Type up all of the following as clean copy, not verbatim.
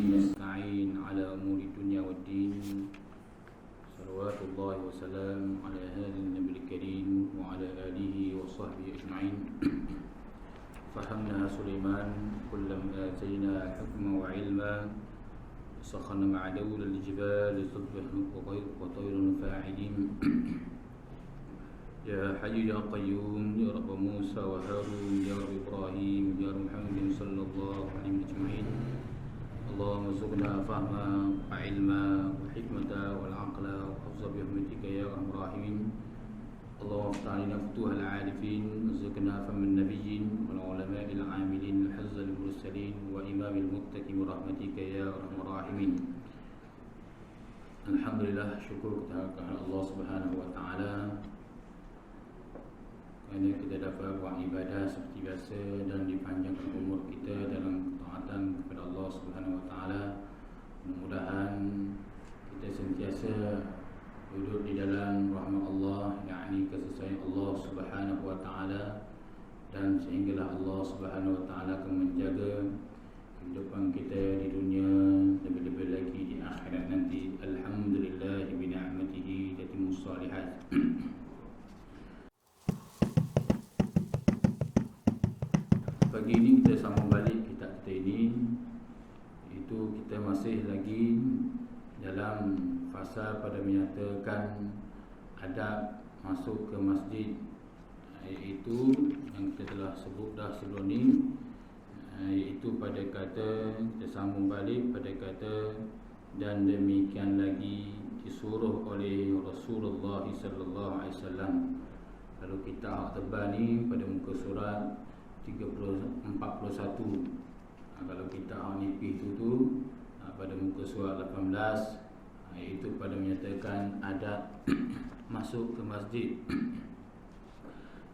نستعين على أمور الدنيا والدين. صلوات الله وسلام على هذا النبي الكريم وعلى آله وصحبه أجمعين. فهمنا سليمان كلما آتينا حكما وعلما، سخرنا مع دول الجبال تصبح وطير فاعلين. يا حي يا قيوم يا رب موسى وهارون يا رب إبراهيم يا رب محمد صلى الله عليه أجمعين. اللهم ارزقنا فهما وعلما وحكمة والعقل وحفظ برحمتك يا أرحم الراحمين. اللهم افتح علينا فتوح العارفين، ارزقنا فهم النبيين والعلماء العاملين، الحفظ المرسلين وإمام المتقين برحمتك يا أرحم الراحمين. Alhamdulillah, syukur kepada Allah Subhanahu wa taala kerana kita dapat buat ibadah seperti biasa dan dipanjangkan umur kita dalam ketaatan kepada Allah Subhanahu wa taala. Mudah-mudahan kita sentiasa duduk di dalam rahmat Allah, yakni kasih sayang Allah Subhanahu wa taala, dan sehinggalah Allah Subhanahu wa taala akan menjaga kehidupan kita di dunia, lebih-lebih lagi di akhirat nanti. Alhamdulillah bi ni'matihi tatimmus shalihat. Pagi ini kita sambung balik kitab kita ini, iaitu kita masih lagi dalam fasa pada menyatakan adab masuk ke masjid, iaitu yang kita telah sebut dah sebelum ni, iaitu pada kata, kita sambung balik pada kata, dan demikian lagi disuruh oleh Rasulullah sallallahu alaihi wasallam. Kalau kita hak tebal ni pada muka surat 41. Kalau kita hak nipis tu pada muka surat 18, iaitu pada menyatakan adab masuk ke masjid.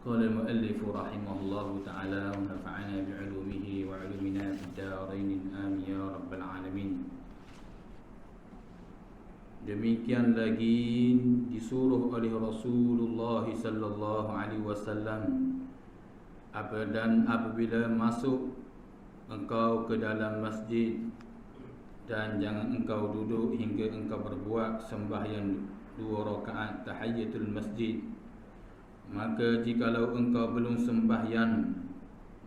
Qala al-muallif rahimahullahu ta'ala wa nafa'ana bi'ulumihi wa 'ulumina fid darain amin ya rabbal alamin. Demikian lagi disuruh oleh Rasulullah sallallahu alaihi wasallam, dan apabila masuk engkau ke dalam masjid, dan jangan engkau duduk hingga engkau berbuat sembahyang 2 rakaat tahiyatul masjid. Maka jikalau engkau belum sembahyang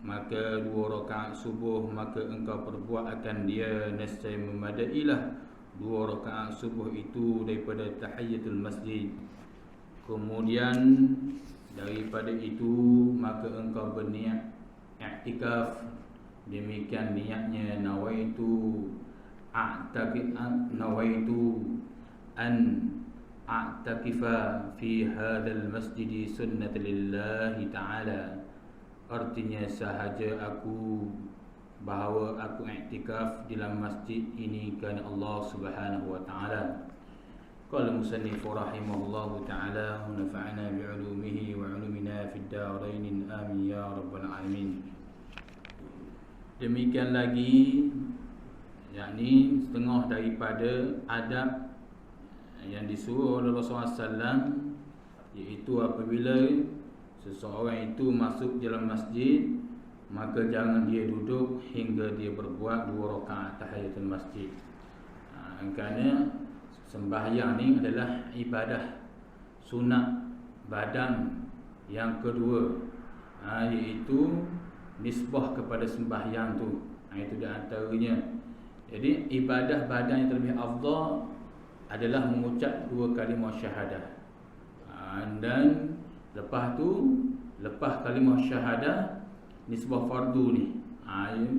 maka 2 rakaat subuh, maka engkau perbuat akan dia nescaya memadailah 2 rakaat subuh itu daripada tahiyatul masjid. Kemudian daripada itu maka engkau berniat i'tikaf. Demikian niatnya, nawaitu an a'takifa fi hadzal masjid sunnatan lillahi ta'ala. Artinya sahaja aku bahawa aku i'tikaf di dalam masjid ini kerana Allah Subhanahu wa taala. Qala musannif rahimahullahu taala wa nafa'ana bi'ulumihi wa 'ulumina fid darain amin ya rabbal alamin. Demikian lagi, yakni setengah daripada adab yang disuruh oleh Rasulullah SAW, iaitu apabila seseorang itu masuk dalam masjid, maka jangan dia duduk hingga dia berbuat 2 rakaat tahiyatul masjid. Kerana sembahyang ni adalah ibadah sunat badan yang kedua, iaitu nisbah kepada sembahyang tu. Itu di antaranya. Jadi ibadah badan yang terlebih afdal adalah mengucap 2 kalimah syahadah. Dan lepas tu, lepas kalimah syahadah, nisbah fardu ni,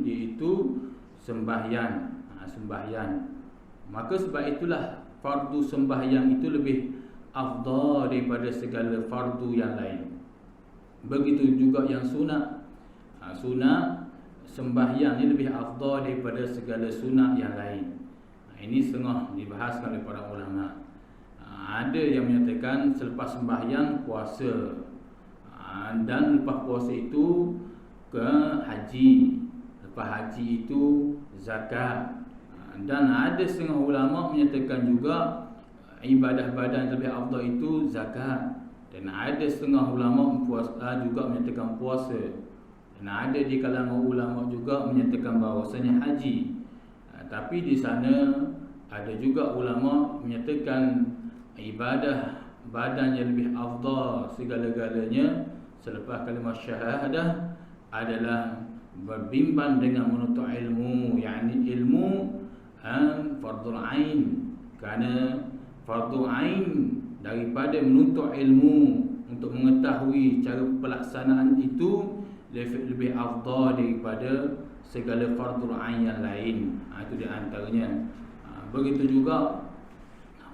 iaitu sembahyang. Sembahyang. Maka sebab itulah fardu sembahyang itu lebih afdal daripada segala fardu yang lain. Begitu juga yang sunat. Sunat sembahyang ni lebih afdal daripada segala sunat yang lain. Ini setengah dibahaskan oleh para ulama. Ada yang menyatakan selepas sembahyang puasa, dan lepas puasa itu ke haji, lepas haji itu zakat. Dan ada setengah ulama menyatakan juga ibadah badan yang lebih afdal itu zakat. Dan ada setengah ulama juga menyatakan puasa. Dan ada di kalangan ulama juga menyatakan bahawasanya haji. Tetapi di sana ada juga ulama menyatakan ibadah badan yang lebih afdal segala-galanya selepas kalimah syahadah adalah berbimbang dengan menuntut ilmu, yakni ilmu fardul ain. Kerana fardul ain daripada menuntut ilmu untuk mengetahui cara pelaksanaan itu lebih afdal daripada segala fardul ain yang lain. Itu di antaranya. Begitu juga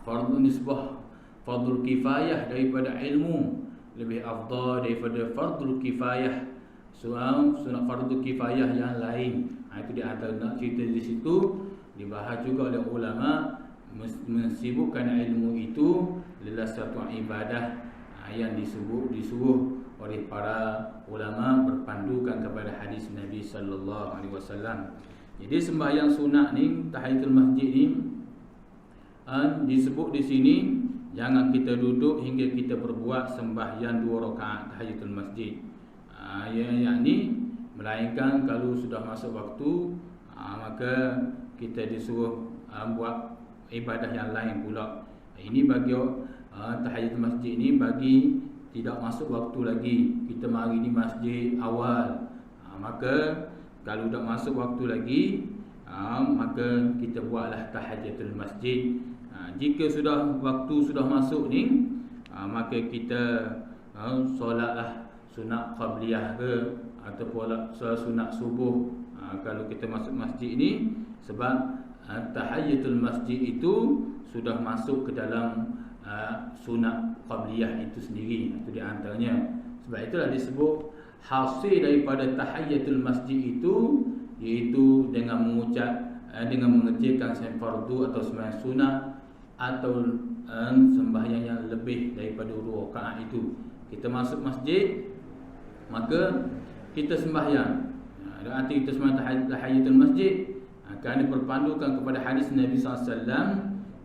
fardul nisbah, fardul kifayah daripada ilmu lebih afdal daripada fardul kifayah, sunat fardul kifayah yang lain. Itu di antara cerita di situ dibahas juga oleh ulama, mensibukkan ilmu itu adalah satu ibadah yang disuruh oleh para ulama berpandukan kepada hadis Nabi sallallahu alaihi wasallam. Jadi sembahyang sunat ni, tahiyatul masjid ni disebut di sini jangan kita duduk hingga kita berbuat sembahyang 2 rakaat tahiyatul masjid. Yakni melainkan kalau sudah masuk waktu maka kita disuruh buat ibadah yang lain pula. Ini bagi tahiyatul masjid ni bagi tidak masuk waktu lagi. Kita mari di masjid awal, maka kalau dah masuk waktu lagi, maka kita buatlah tahiyatul masjid. Jika waktu sudah masuk ni, maka kita solatlah sunat qabliyah ke ataupun sunat subuh. Kalau kita masuk masjid ni, sebab tahiyatul masjid itu sudah masuk ke dalam sunat qabliyah itu sendiri. Itu di antaranya. Sebab itulah disebut hasil daripada tahiyatul masjid itu, iaitu dengan mengucap dengan mengerjakan sembahyang fardu atau sembahyang sunat atau sembahyang yang lebih daripada 2 rakaat itu. Kita masuk masjid, maka kita sembahyang. Arti kita sembahyang tahiyatul masjid kerana berpandukan kepada hadis Nabi SAW,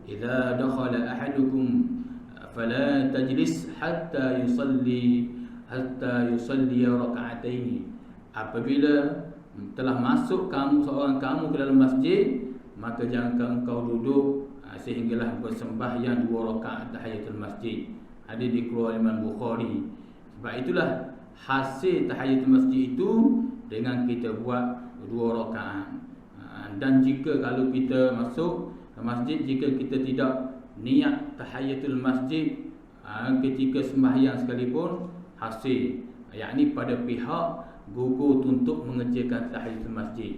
idza dakhala ahadukum fala tajlis hatta yusalli raka'ataini. Apabila telah masuk seorang kamu ke dalam masjid, maka jangan kau duduk sehinggalah bersembahyang 2 rakaat tahiyatul masjid. Hadis dikeluarkan Imam Bukhari. Sebab itulah hasil tahiyatul masjid itu dengan kita buat 2 rakaat. Dan jika kalau kita masuk ke masjid, jika kita tidak niat tahiyatul masjid ketika sembahyang sekalipun, hasil, yakni pada pihak gugur untuk mengerjakan tahiyatul masjid,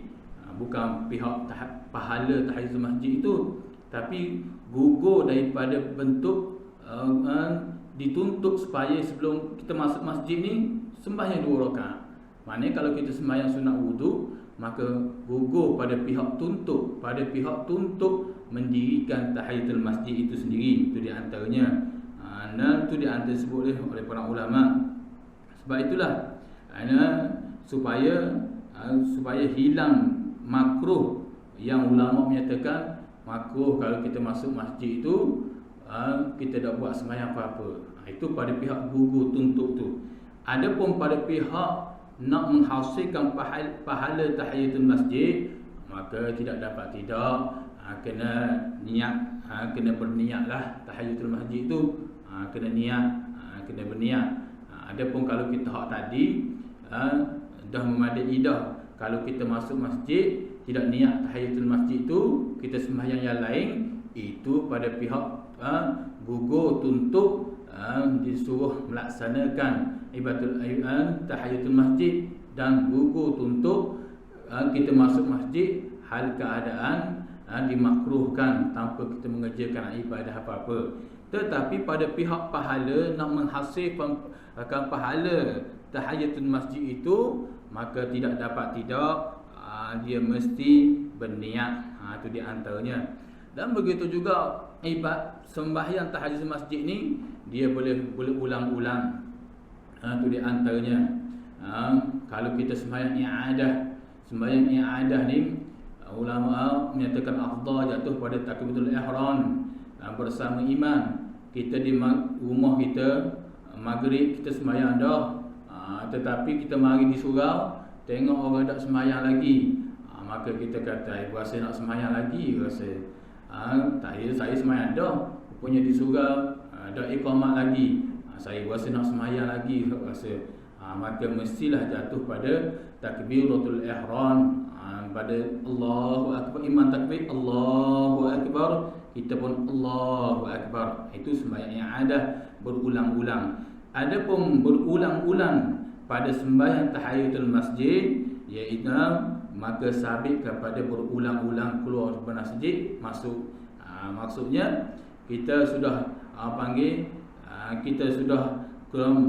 bukan pihak pahala tahiyatul masjid itu, tapi gugur daripada bentuk dituntut supaya sebelum kita masuk masjid ni sembahyang 2 rakaat. Maknanya kalau kita sembahyang sunat wudu, maka gugur pada pihak tuntut mendirikan tahiyatul masjid itu sendiri. Itu di antaranya. Dan itu di antara disebut oleh para ulama. Sebab itulah supaya hilang makruh yang ulama menyatakan makruh kalau kita masuk masjid itu kita tak buat sembahyang apa-apa. Itu pada pihak gugur tuntut tu. Adapun pada pihak nak menghasilkan pahala tahiyatul masjid, maka tidak dapat kena niat, kena berniatlah tahiyatul masjid itu, kena berniat. Adapun kalau kita hak tadi dah memadai dah, kalau kita masuk masjid tidak niat tahiyatul masjid itu, kita sembahyang yang lain, itu pada pihak gugur tuntut disuruh melaksanakan ibadah tahiyatul masjid, dan gugur tuntut kita masuk masjid hal keadaan dimakruhkan tanpa kita mengerjakan ibadah apa-apa. Tetapi pada pihak pahala, nak menghasilkan pahala tahiyatul masjid itu, maka tidak dapat dia mesti berniat. Itu di antaranya. Dan begitu juga ibadah sembahyang tahiyatul masjid ni, dia boleh ulang-ulang. Itu di antaranya. Kalau kita sembahyang i'adah ni, ulama menyatakan afdal jatuh pada takbiratul ihram bersama imam. Kita di rumah kita maghrib kita sembahyang dah, tetapi kita mari di surau tengok orang tak sembahyang lagi, maka kita kata rasa nak sembahyang lagi, rasa tak ya, saya sembahyang dah, rupanya disuruh dah iqamah lagi, saya rasa nak sembahyang lagi, rasa maka mestilah jatuh pada takbiratul ihram, pada Allahu akbar, imam takbir Allahu akbar, kita pun Allahu akbar. Itu sembahyang yang ada berulang-ulang. Adapun berulang-ulang pada sembahyang tahiyatul masjid, iaitu maka sabit kepada berulang-ulang keluar daripada masjid masuk. Maksudnya kita sudah kita sudah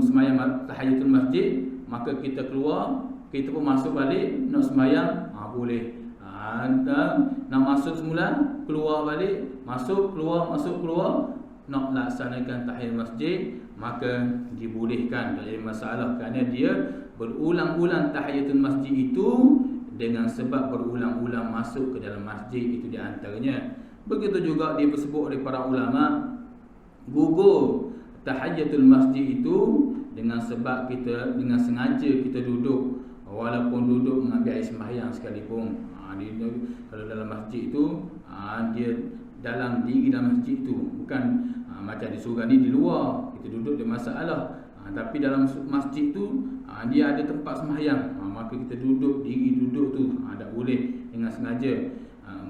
sembahyang tahiyatul masjid, maka kita keluar, kita pun masuk balik nak sembahyang, boleh. Nak masuk semula, keluar balik, masuk keluar, masuk keluar, nak laksanakan tahiyatul masjid, maka dibolehkan, tak ada masalah, kerana dia berulang-ulang tahiyatul masjid itu dengan sebab berulang-ulang masuk ke dalam masjid, itu di antaranya. Begitu juga disebut oleh para ulama, gugur tahiyatul masjid itu dengan sebab kita dengan sengaja kita duduk, walaupun duduk mengambil air sembahyang sekalipun. Kalau dalam masjid itu dia dalam diri dalam masjid itu, bukan macam di surau ni di luar kita duduk dia masalah, tapi dalam masjid tu dia ada tempat sembahyang, maka kita duduk, diri duduk tu tak boleh dengan sengaja.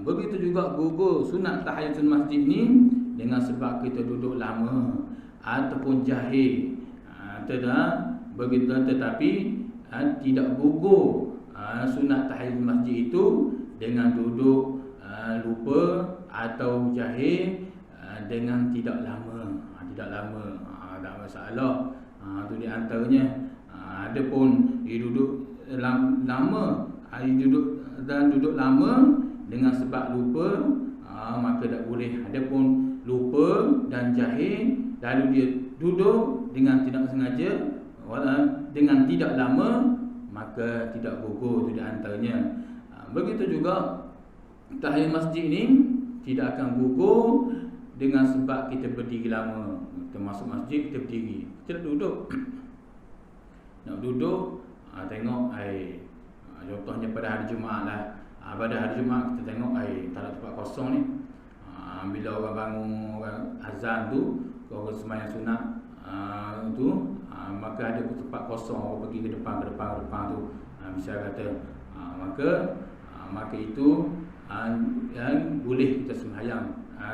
Begitu juga gugur sunat tahiyatul masjid ni dengan sebab kita duduk lama ataupun jahil, begitu, tetapi tidak gugur sunat tahiyatul masjid itu dengan duduk lupa atau jahil dengan tidak lama, tak masalah. Itu di antaranya. Adapun duduk lama, duduk dan duduk lama dengan sebab lupa, maka tak boleh. Adapun lupa dan jahil lalu dia duduk dengan tidak sengaja, dengan tidak lama, maka tidak gugur, itu di antaranya. Begitu juga tahiyat masjid ni tidak akan gugur dengan sebab kita berdiri lama. Kita masuk masjid, kita berdiri, kita duduk. Nak duduk, tengok air. Contohnya pada hari Jumaat lah. Pada hari Jumaat kita tengok air, tak ada tempat kosong ni. Bila orang bangun, orang azan tu, orang sembahyang sunat tu, maka ada tempat kosong, orang pergi ke depan tu. Bisa kata, maka itu yang boleh kita sembahyang.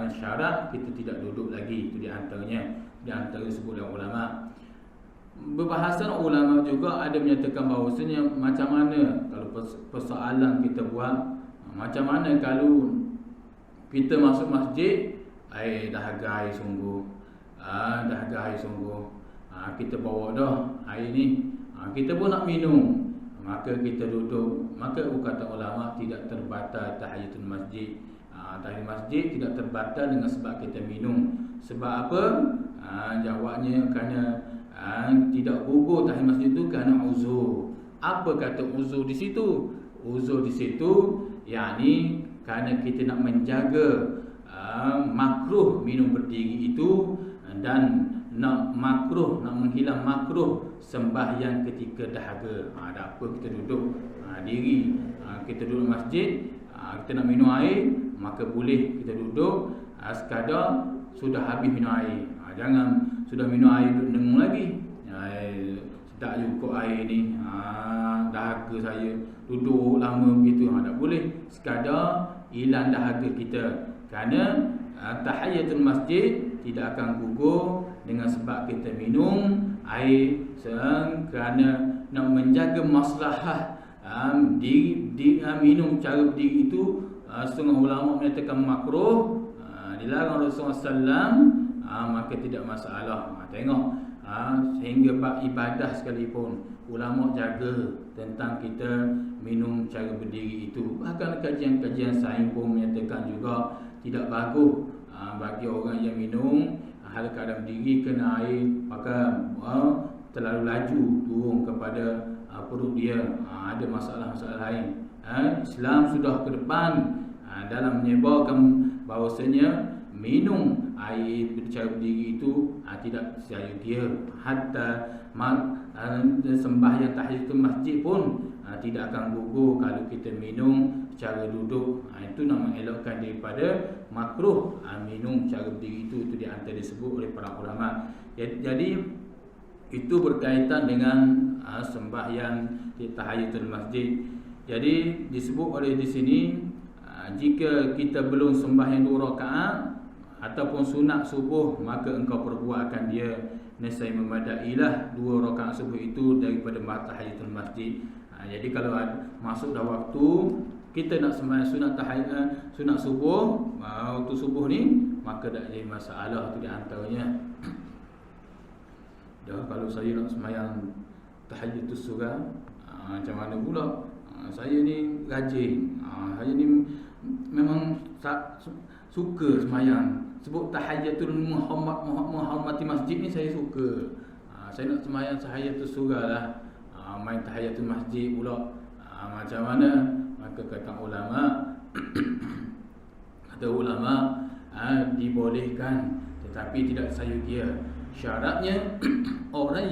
Syarat kita tidak duduk lagi, itu di antaranya. Di antara disebut oleh ulama. Berbahasan ulama juga ada menyatakan bahawasanya macam mana kalau persoalan kita buat, macam mana kalau kita masuk masjid, dahaga air sungguh, kita bawa dah air ni, kita pun nak minum, maka kita duduk. Maka kata ulama tidak terbatal tahiyatul masjid. Tahiyatul masjid tidak terbatal dengan sebab kita minum. Sebab apa? Jawabnya kerana tidak gugur tahiyatul masjid itu kerana uzur. Apa kata uzur di situ? Uzur di situ yakni kerana kita nak menjaga makruh minum berdiri itu, dan nak menghilang makruh sembahyang ketika dahaga. Ada apa kita duduk diri, kita duduk masjid, kita nak minum air, maka boleh kita duduk sekadar sudah habis minum air. Jangan sudah minum air duduk dengung lagi, tak cukup air ni, dahaga saya, duduk lama begitu, tak boleh. Sekadar hilang dahaga kita. Kerana tahiyatul masjid tidak akan gugur dengan sebab kita minum air, kerana nak menjaga maslahah minum cara berdiri itu. Setengah ulama menyatakan makruh, dilarang Rasulullah SAW, maka tidak masalah. Tengok, sehingga bab ibadah sekalipun ulama jaga tentang kita minum cara berdiri itu. Bahkan kajian-kajian sains pun menyatakan juga tidak bagus bagi orang yang minum hal keadaan berdiri, kena air maka terlalu laju turun kepada perut dia. Ada masalah-masalah lain. Islam sudah ke depan dalam menyebarkan bahawasanya minum air cara berdiri itu tidak saya dia hatta sembahyang tahiyatul masjid pun tidak akan gugur kalau kita minum cara duduk. Itu nak mengelakkan daripada makruh minum cara berdiri. Itu di antara disebut oleh para ulama. Jadi itu berkaitan dengan sembahyang tahiyatul masjid. Jadi disebut oleh di sini jika kita belum sembahyang 2 rakaat ataupun sunat subuh, maka engkau perbuatkan dia, nescaya memadailah 2 rakaat subuh itu daripada tahiyatul masjid. Jadi kalau masuk dah waktu kita nak sembahyang sunat subuh, waktu subuh ni, maka tak jadi masalah. Tu di antaranya. Dah kalau saya nak sembahyang tahiyatul surah, macam mana pula? Saya ni rajin. Saya ni memang suka sembahyang. Sebut tahiyatul menghormati masjid ni saya suka. Saya nak sembahyang tahiyatul surah lah. Main tahiyatul masjid pula. Macam mana? Maka kata ulama dibolehkan, tetapi tidak sayudia. Syaratnya orang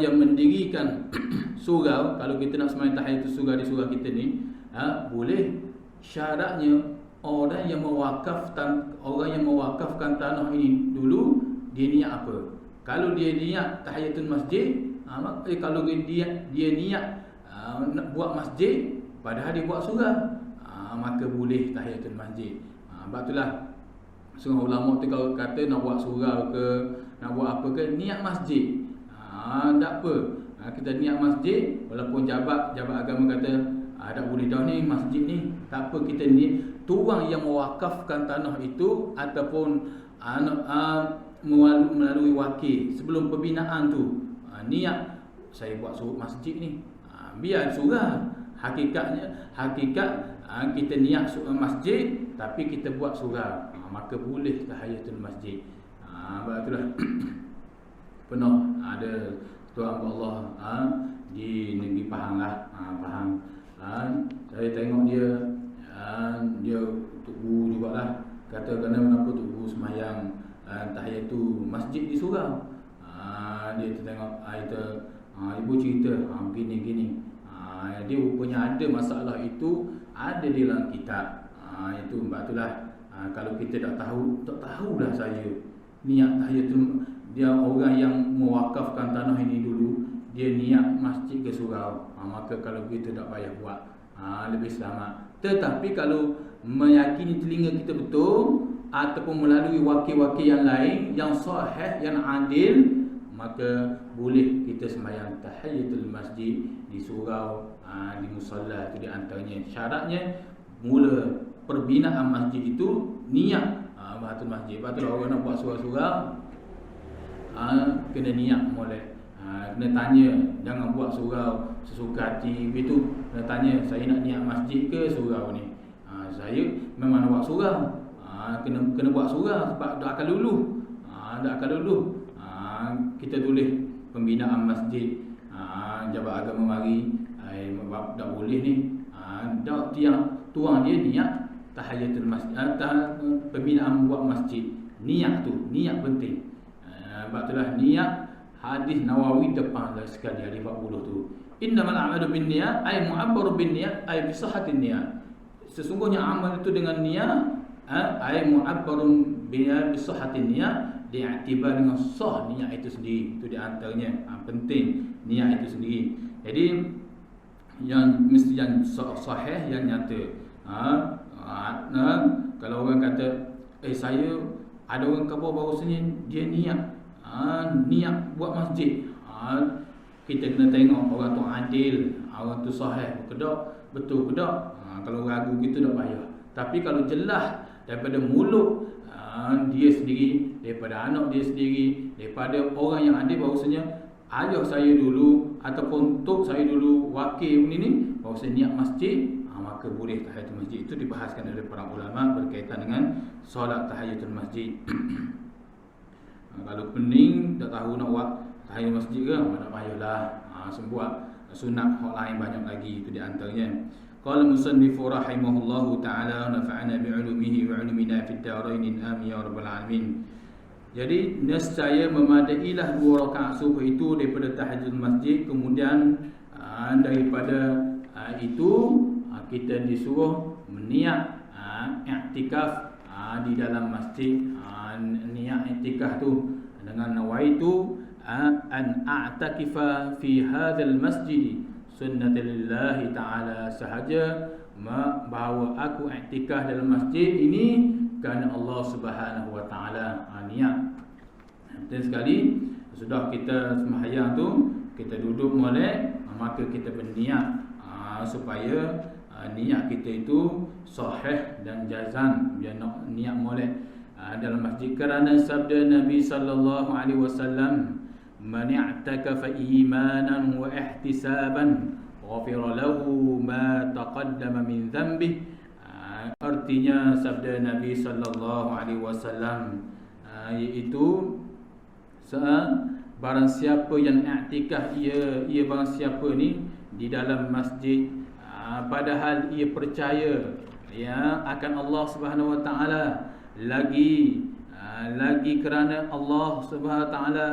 yang mendirikan surau, kalau kita nak sembahyang tahiyatul surah di surau kita ni, boleh. Syaratnya orang yang mewakafkan tanah ini dulu, dia niat apa? Kalau dia niat tahiyatul masjid, kalau dia niat nak buat masjid padahal dia buat surau, maka boleh tahiyatul masjid. Sebab itulah setengah ulama tu kalau kata nak buat surau ke, nak buat apa ke, niat masjid. Tak apa. Kita niat masjid, walaupun jabat agama kata tak boleh dah ni masjid ni. Tak apa, kita ni tuang yang mewakafkan tanah itu ataupun melalui wakil sebelum pembinaan tu, niat saya buat masjid ni, biar surau. Hakikat kita niat masjid tapi kita buat surau, maka boleh tahiyatul masjid. Sebab itulah pernah ada tuan Allah di negeri Pahang lah, Pahang. Saya tengok dia Tok Guru jugalah. Kata kenapa Tok Guru sembahyang tahiyatul masjid di surau. Dia tengok ibu cerita begini. Dia rupanya ada masalah itu ada di dalam kitab. Itu sebab itulah kalau kita tak tahulah saya niat tahiyatul, dia orang yang mewakafkan tanah ini dulu, dia niat masjid ke surau, maka kalau begitu tak payah buat, lebih selamat. Tetapi kalau meyakini telinga kita betul ataupun melalui wakil-wakil yang lain yang sahih, yang adil, maka boleh kita sembahyang tahiyatul masjid di surau, di musalla. Itu di antaranya. Syaratnya mula perbinaan masjid itu niat bahatul masjid. Lepas tu orang nak buat surau-surau, kena niat molek. Kena tanya, jangan buat surau sesuka hati begitu. Kena tanya, saya nak niat masjid ke surau ni? Saya memang nak buat surau. Kena buat surau sebab dah akan luluh. Kita tulis pembinaan masjid, jabat agama mari, tak boleh ni. Tuang dia niat tahiyatul masjid, pembinaan buat masjid. Niat penting. Sebab itulah niat hadis Nawawi depan sekali hadis 40 tu. Innamal a'malu binniyat ay mu'abbaru binniyat ay bi sihhatin niyat. Sesungguhnya amal itu dengan niat ay mu'abbarun bi sihhatin niyat, diiktibar dengan sah niat itu sendiri. Itu di antaranya penting niat itu sendiri. Jadi yang mesti yang sahih, yang nyata. Kalau orang kata saya ada orang khabar bahawasanya dia niat buat masjid, kita kena tengok orang tu adil, orang tu sahih ke tak, betul ke tak. Kalau ragu kita tak payah. Tapi kalau jelas daripada mulut dia sendiri, daripada anak dia sendiri, daripada orang yang adil bahawasanya ayah saya dulu ataupun tok saya dulu wakil ni bahawasanya niat masjid, maka boleh tahiyatul masjid. Itu dibahaskan oleh para ulama berkaitan dengan solat tahiyatul masjid. Kalau pening tak tahu nak buat tahiyatul masjid ke, tak payahlah. Sembuat sunat hak lain banyak lagi. Itu di antaranya. Qala musannifu rahimahullahu ta'ala nafa'ana bi'ulumihi wa 'ulumina fid darain amin ya rabbal alamin. Jadi nescaya memadailah 2 rakaat subuh itu daripada tahajud masjid. Kemudian daripada itu kita disuruh meniat i'tikaf di dalam masjid. Niat i'tikaf tu dengan nawaitu an a'takifa fi hadzal masjid sunnatulillahi ta'ala, sahaja bahawa aku i'tikaf dalam masjid ini kerana Allah Subhanahu wa taala. Niat. Dan sekali sudah kita sembahyang tu, kita duduk molek, maka kita berniat supaya niat kita itu sahih dan jazam, biar niat molek dalam masjid. Kerana sabda Nabi sallallahu alaihi wasallam, man i'takafa imanan wa ihtisaban ghafira lahu ma taqaddama min dhanbihi. Artinya sabda Nabi sallallahu alaihi wasallam iaitu barang siapa yang i'tikaf, ia barang siapa ni di dalam masjid padahal ia percaya akan Allah Subhanahu wa taala, lagi kerana Allah Subhanahu wa taala,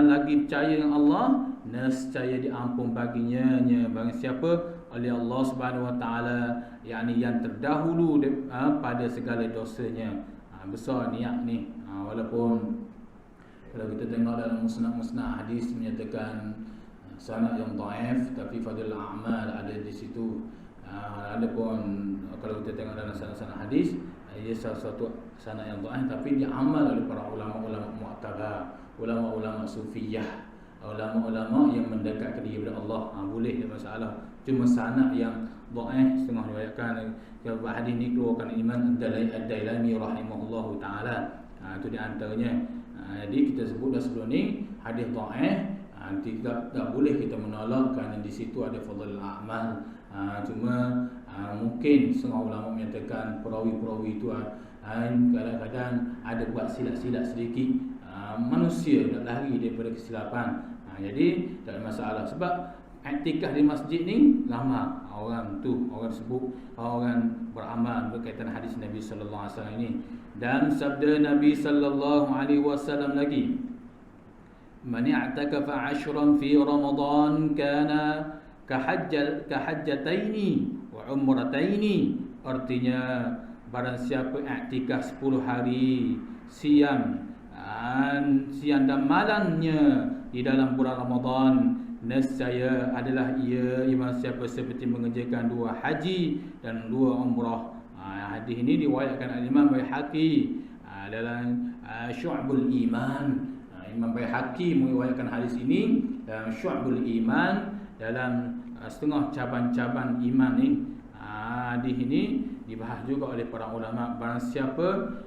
lagi percaya dengan Allah, nescaya diampun baginya barang siapa oleh Allah Subhanahu wa taala, yakni yang terdahulu pada segala dosanya. Besar niat ni. Walaupun kalau kita tengok dalam musnad hadis menyatakan sanad yang dhaif, tapi fadil a'mal ada di situ. Adapun kalau kita tengok dalam sanad hadis, ia salah satu sanad yang dhaif tapi diamal oleh para ulama-ulama mu'tabar, ulama-ulama sufiyah, ulama-ulama yang mendekat ke diri kepada Allah. Boleh, tak masalah. Cuma sanad yang dhaif setengah riwayatkan hadis ni keluarkan Imam Ad-Dailami rahimahullahu taala. Itu di antaranya. Jadi kita sebut dah sebelum ni hadis dhaif, tak boleh kita menolak kerana di situ ada fadhil a'mal. Cuma mungkin setengah ulama menyatakan perawi-perawi itu kadang-kadang ada buat silap-silap sedikit. Manusia tak lari daripada kesilapan. Jadi tak ada masalah. Sebab i'tikaf di masjid ni lama orang sebut orang beramal berkaitan hadis Nabi sallallahu alaihi wasallam ini. Dan sabda Nabi sallallahu alaihi wasallam lagi, man i'takafa 'ashran fi Ramadan kana kahajjataini wa umrataini. Artinya barang siapa i'tikaf 10 hari siang dan malamnya di dalam bulan Ramadan, nescaya adalah ia barang siapa seperti mengerjakan 2 haji dan 2 umrah. Hadis ini diriwayatkan Imam Baihaqi dalam Syu'bul Iman. Imam Baihaqi meriwayatkan hadis ini dalam Syu'bul Iman, dalam setengah cabang-cabang iman ni. Hadis ini dibahas juga oleh para ulama. Barang siapa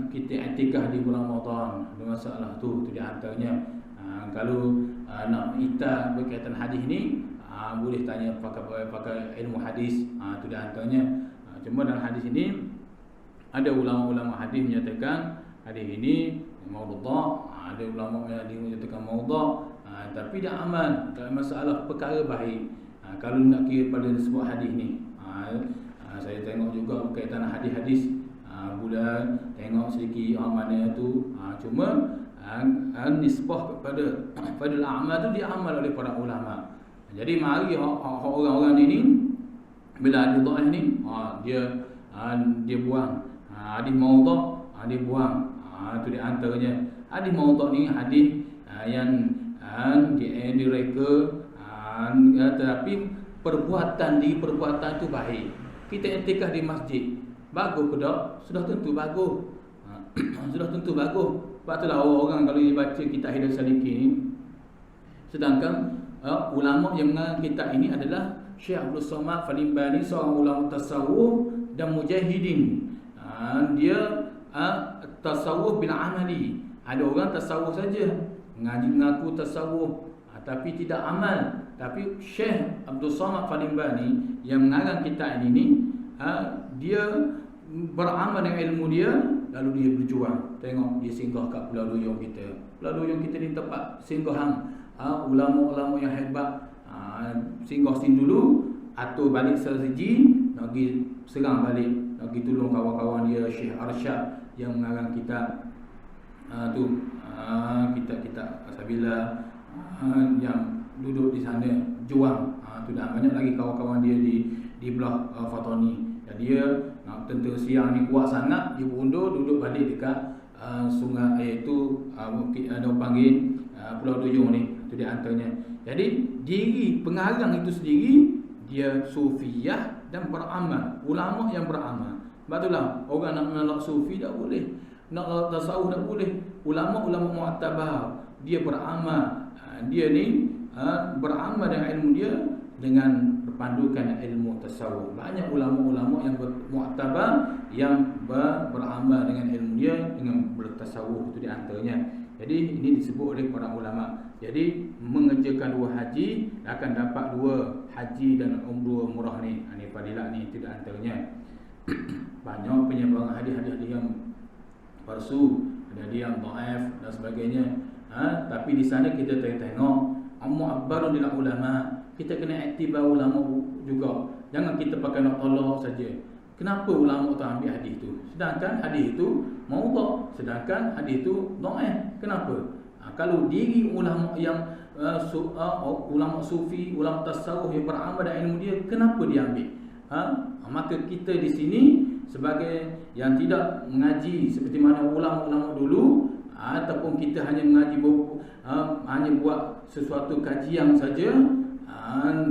kita i'tikaf di bulan Ramadan, ada masalah tu di antaranya. Kalau nak ita berkaitan hadis ni, boleh tanya pakai ilmu hadis. Itu di antaranya. Cuma dalam hadis ini ada ulama-ulama hadis menyatakan hadis ini maudhu', ada ulama yang menyatakan maudhu', tapi dia amal dalam masalah perkara baik. Kalau nak kira pada sebuah hadis ni, saya tengok juga berkaitan hadis-hadis, bulan tengok sedikit mana tu. Cuma nisbah kepada amal tu dia amal oleh para ulama. Jadi mari orang-orang ini bila ada dhaif ni, dia buang. Hadis maudhu', dia buang. Itu di antaranya. Hadis maudhu' ni hadis yang direka, tetapi perbuatan tu baik. Kita i'tikaf di masjid, bagus ke tak? Sudah tentu bagus. Sudah tentu bagus. Sebab itulah orang kalau dia baca kitab Hidayah Salikin ni, sedangkan ulama yang mengarang kitab ini adalah Syekh Abdul Somad Falimbani, seorang ulama tasawuf dan mujahidin. Dia tasawuf bil amali. Ada orang tasawuf saja, mengaku tasawuf tapi tidak amal. Tapi Syekh Abdul Somad Falimbani yang mengarang kitab ini dia beramal dengan ilmu dia, lalu dia berjuang. Tengok dia singgah kat Pulau Duyung kita. Pulau Duyung kita ni tempat singgahan ulama-ulama yang hebat. Singgah sini dulu, atur balik sesaji, nak pergi serang balik, nak pergi tolong kawan-kawan dia Syekh Arsyad yang mengarang kitab kita Sabila yang duduk di sana juang. Tu dah banyak lagi kawan-kawan dia di belah Fatoni. Dan dia nak tentera siang ni kuat sangat, dia berundur duduk balik dekat sungai iaitu bukit ada panggil Pulau Duyung ni. Tu dia antaranya. Jadi diri pengarang itu sendiri dia sufiyah dan beramal, ulama yang beramal. Sebab itulah orang nak menolak sufi tak boleh, nak tasawuf tak boleh. Ulama-ulama mu'tabar dia beramal. Dia ni beramal dengan ilmu dia dengan berpandukan ilmu tasawuf. Banyak ulama-ulama yang mu'tabar yang beramal dengan ilmu dia dengan bertasawuf, itu di antaranya. Jadi ini disebut oleh para ulama. Jadi mengerjakan 2 haji akan dapat 2 haji dan umrah murah ni. Ini fadilah ni, itu di antaranya. Banyak penyebaran hadis-hadis yang palsu, ada dia yang dhaif dan sebagainya. Tapi di sana kita tengok mu'abbarun lil ulama. Kita kena iktibar ulama juga. Jangan kita pakai nak tolak saja. Kenapa ulama tak ambil hadis itu? Sedangkan hadis itu maudhu', sedangkan hadis itu dhaif. Kenapa? Kalau diri ulama yang ulama sufi, ulama tasawuf yang beramal dengan ilmu dia, kenapa dia ambil? Maka kita di sini sebagai yang tidak mengaji seperti mana ulama-ulama dulu, ataupun kita hanya mengaji hanya buat sesuatu kajian saja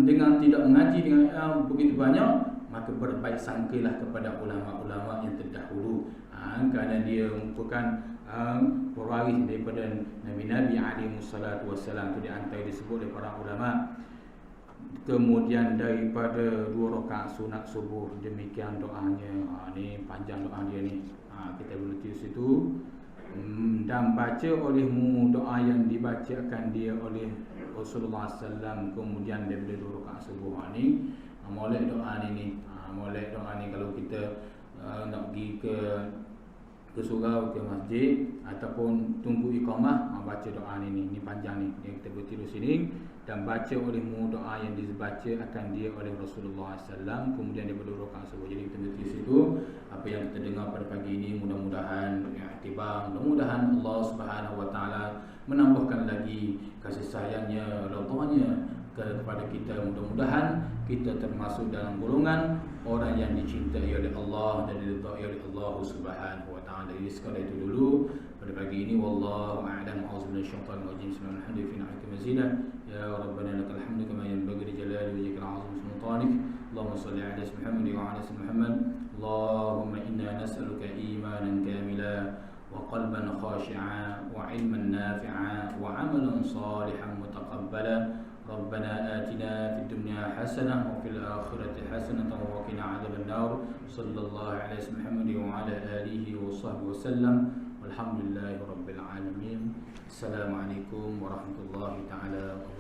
dengan tidak mengaji dengan begitu banyak, maka berbaik sangkalah kepada ulama-ulama yang terdahulu, kerana dia merupakan pewaris daripada Nabi-Nabi alaihi wassalatu wassalam. Itu di antara disebut oleh para ulama. Kemudian daripada 2 rakaat sunat subuh, demikian doanya. Ni panjang doa dia ni. Kita boleh tulis situ. Dan baca olehmu doa yang dibacakan dia oleh Rasulullah SAW. Kemudian daripada 2 rakaat subuh ni, molek doa ni. Molek doa ni kalau kita nak pergi ke surau, ke masjid ataupun tunggu iqamah, baca doa ni panjang ni. Kita boleh tiru sini. Dan baca olehmu doa yang dibaca akan dia oleh Rasulullah SAW. Kemudian dia berdua rakaat subuh. Jadi kita berhenti situ. Apa yang kita dengar pada pagi ini, mudah-mudahan i'tibar, mudah-mudahan Allah Subhanahu Wa Taala menambahkan lagi kasih sayangnya, ridhanya kepada kita. Mudah-mudahan kita termasuk dalam golongan orang yang dicintai oleh Allah dan diridhai oleh Allah Subhanahu Wa Taala. Jadi sekadar itu dulu pada pagi ini. Wallahu a'lam. Auzubillahi minasyaitonir rajim. Bismillahirrahmanirrahim. Ya Rabbana lakal hamdu kama yanbaghi li jalali wajhikal 'azim sultanik. Allahumma shalli 'ala Muhammad wa 'ala Muhammad. Allahumma inna nas'aluka imanan kamila wa qalban khashi'a wa 'ilman nafi'a wa 'amalan salihan mutaqabbala. ربنا آتنا في الدنيا حسنة وفي الآخرة حسنة وقنا عذاب النار. صلى الله على محمد وعلى آله وصحبه وسلم والحمد لله رب العالمين. السلام عليكم ورحمة الله تعالى وبركاته.